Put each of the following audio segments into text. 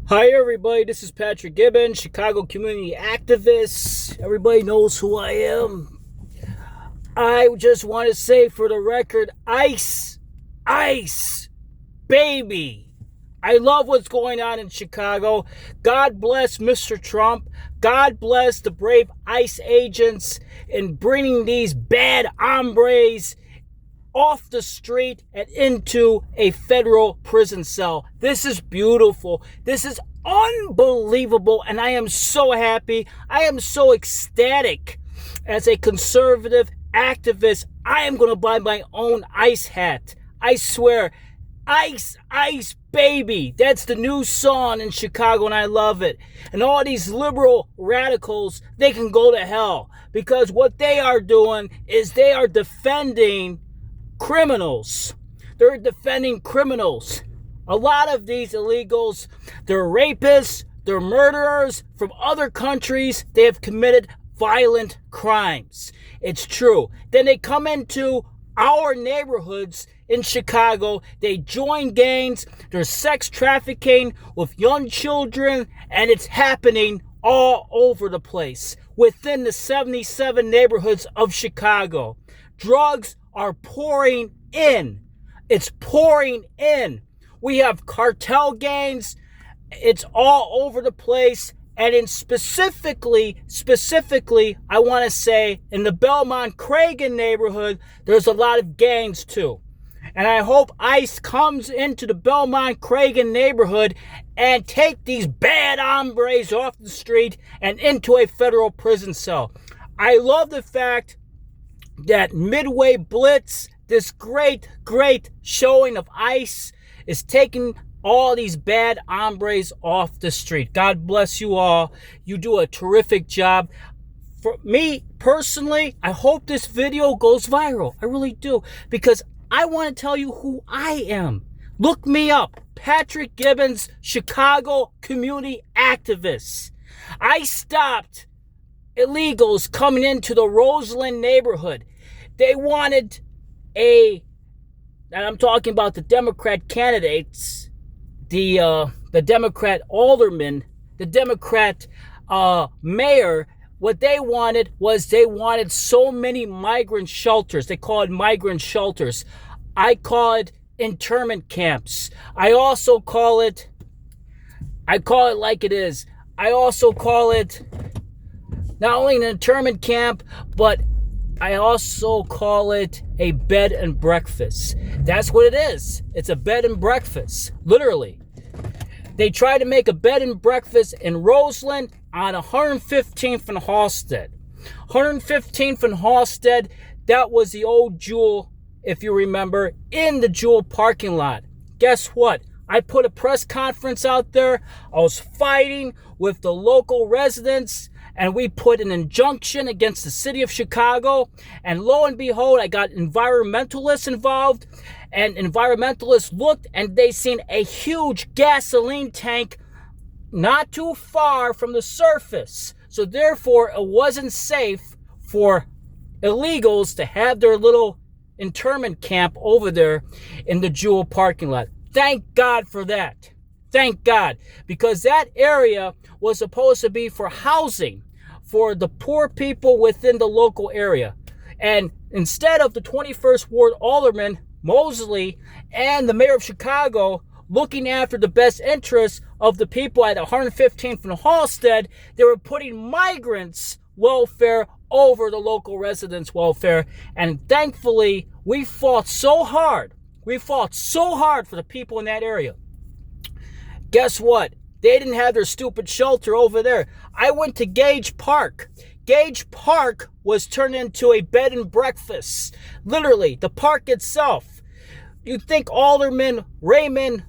Hi everybody, this is Patrick Gibbons, Chicago community activist. Everybody knows who I am. I just want to say for the record, ice, baby. I love what's going on in Chicago. God bless Mr. Trump. God bless the brave ICE agents in bringing these bad hombres off the street and into a federal prison cell. This is beautiful. This is unbelievable, and I am so happy. I am so ecstatic. As a conservative activist, I am going to buy my own ICE hat. I swear, ice, baby. That's the new song in Chicago, and I love it. And all these liberal radicals, they can go to hell, because what they are doing is they are defending criminals. They're defending criminals. A lot of these illegals, they're rapists, they're murderers from other countries. They have committed violent crimes. It's true. Then they come into our neighborhoods in Chicago. They join gangs. There's sex trafficking with young children, and it's happening all over the place within the 77 neighborhoods of Chicago. Drugs are pouring in. It's pouring in. We have cartel gangs. It's all over the place. And in specifically, I want to say in the Belmont-Cragen neighborhood, there's a lot of gangs too. And I hope ICE comes into the Belmont-Cragen neighborhood and take these bad hombres off the street and into a federal prison cell. I love the fact that Midway Blitz, this great showing of ICE, is taking all these bad hombres off the street. God bless you all. You do a terrific job. For me personally, I hope this video goes viral. I really do, because I want to tell you who I am. Look me up. Patrick Gibbons, Chicago community activist. I stopped illegals coming into the Roseland neighborhood. They wanted and I'm talking about the Democrat candidates, the Democrat alderman, the Democrat mayor. What they wanted was so many migrant shelters. They call it migrant shelters. I call it internment camps. I call it like it is. I also call it not only an internment camp, but I also call it a bed and breakfast. That's what it is. It's a bed and breakfast, literally. They tried to make a bed and breakfast in Roseland on 115th and Halsted. 115th and Halsted, that was the old Jewel, if you remember, in the Jewel parking lot. Guess what? I put a press conference out there. I was fighting with the local residents, and we put an injunction against the city of Chicago. And lo and behold, I got environmentalists involved. And environmentalists looked, and they seen a huge gasoline tank not too far from the surface. So therefore, it wasn't safe for illegals to have their little internment camp over there in the Jewel parking lot. Thank God for that. Thank God. Because that area was supposed to be for housing for the poor people within the local area. And instead of the 21st Ward Alderman, Mosley, and the mayor of Chicago looking after the best interests of the people at 115th and Halsted, they were putting migrants' welfare over the local residents' welfare. And thankfully, we fought so hard. We fought so hard for the people in that area. Guess what? They didn't have their stupid shelter over there. I went to Gage Park. Gage Park was turned into a bed and breakfast. Literally, the park itself. You think Alderman Raymond,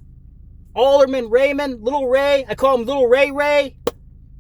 Little Ray, I call him Little Ray,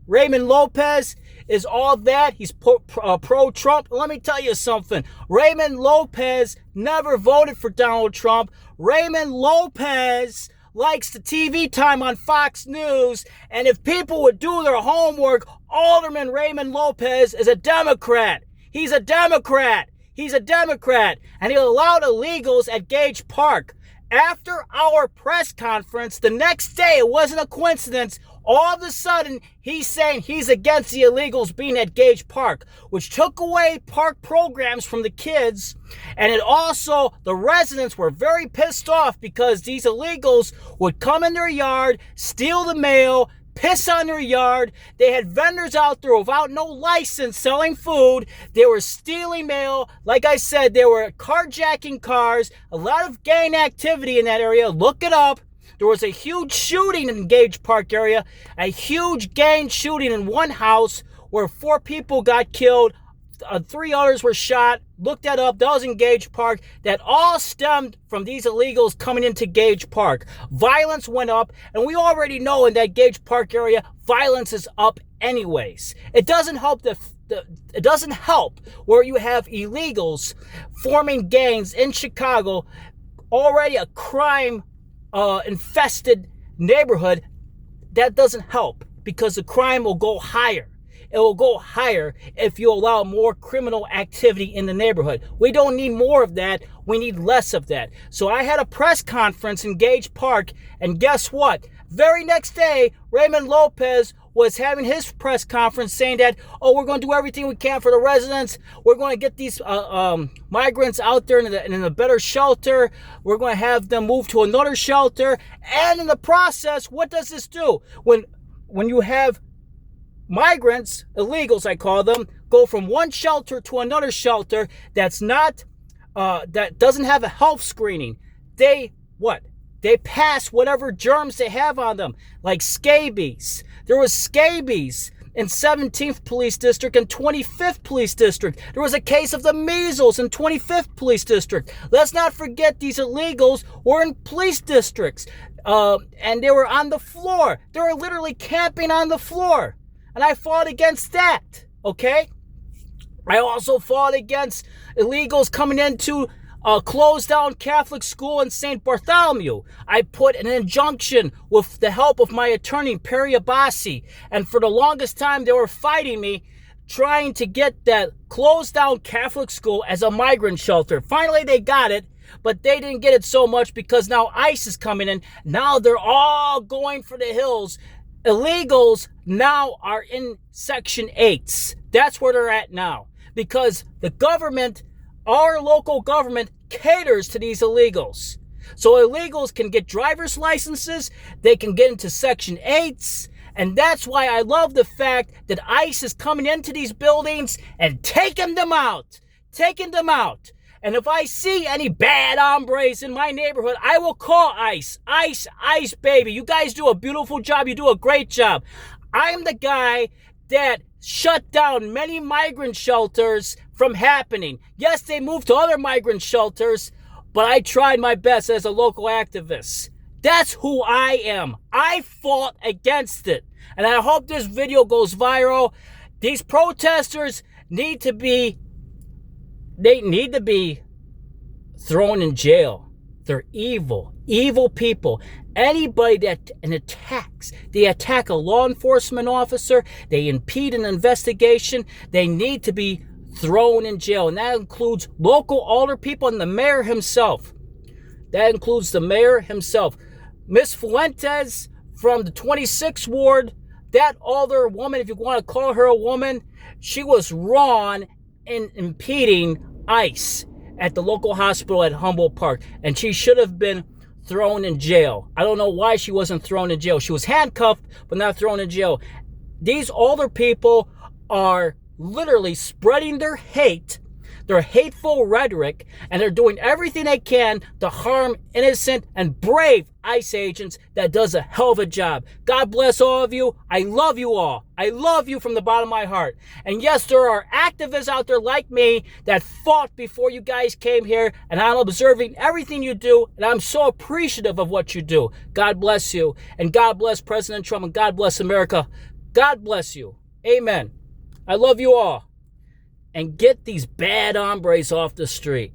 Raymond Lopez, is all that. He's pro-Trump. Let me tell you something. Raymond Lopez never voted for Donald Trump. Raymond Lopez likes the TV time on Fox News, and if people would do their homework, Alderman Raymond Lopez is a Democrat. He's a Democrat. And he allowed illegals at Gage Park. After our press conference, the next day, it wasn't a coincidence, all of a sudden, he's saying he's against the illegals being at Gage Park, which took away park programs from the kids. And it also, the residents were very pissed off because these illegals would come in their yard, steal the mail, piss on their yard. They had vendors out there without no license selling food. They were stealing mail. Like I said, they were carjacking cars. A lot of gang activity in that area. Look it up. There was a huge shooting in Gage Park area. A huge gang shooting in one house where 4 people got killed. 3 others were shot. Look that up. That was in Gage Park. That all stemmed from these illegals coming into Gage Park. Violence went up, and we already know in that Gage Park area, violence is up anyways. It doesn't help it doesn't help where you have illegals forming gangs in Chicago, already a crime infested neighborhood. That doesn't help because the crime will go higher. It will go higher if you allow more criminal activity in the neighborhood. We don't need more of that. We need less of that. So I had a press conference in Gage Park, and guess what? Very next day, Raymond Lopez was having his press conference saying that, we're going to do everything we can for the residents. We're going to get these migrants out there in a better shelter. We're going to have them move to another shelter. And in the process, what does this do? When you have migrants, illegals I call them, go from one shelter to another shelter that's not, that doesn't have a health screening, they pass whatever germs they have on them, like scabies. There was scabies in 17th Police District and 25th Police District. There was a case of the measles in 25th Police District. Let's not forget these illegals were in police districts, and they were on the floor. They were literally camping on the floor. And I fought against that, okay? I also fought against illegals coming into a closed down Catholic school in St. Bartholomew. I put an injunction with the help of my attorney, Perry Abbasi. And for the longest time, they were fighting me, trying to get that closed down Catholic school as a migrant shelter. Finally, they got it, but they didn't get it so much because now ICE is coming in. Now they're all going for the hills. Illegals now are in Section 8s. That's where they're at now. Because the government, our local government, caters to these illegals. So illegals can get driver's licenses. They can get into Section 8s. And that's why I love the fact that ICE is coming into these buildings and taking them out. Taking them out. And if I see any bad hombres in my neighborhood, I will call ICE. ICE, baby. You guys do a beautiful job. You do a great job. I'm the guy that shut down many migrant shelters from happening. Yes, they moved to other migrant shelters, but I tried my best as a local activist. That's who I am. I fought against it. And I hope this video goes viral. These protesters need to be thrown in jail. They're evil people. Anybody that they attack a law enforcement officer, they impede an investigation, they need to be thrown in jail. And that includes local alder people and the mayor himself. Miss Fuentes from the 26th Ward, that alder woman, if you want to call her a woman, she was wrong in impeding ICE at the local hospital at Humboldt Park, and she should have been thrown in jail. I don't know why she wasn't thrown in jail. She was handcuffed, but not thrown in jail. These older people are literally spreading their hate, their hateful rhetoric, and they're doing everything they can to harm innocent and brave ICE agents that does a hell of a job. God bless all of you. I love you all. I love you from the bottom of my heart. And yes, there are activists out there like me that fought before you guys came here, and I'm observing everything you do, and I'm so appreciative of what you do. God bless you, and God bless President Trump, and God bless America. God bless you. Amen. I love you all. And get these bad hombres off the street.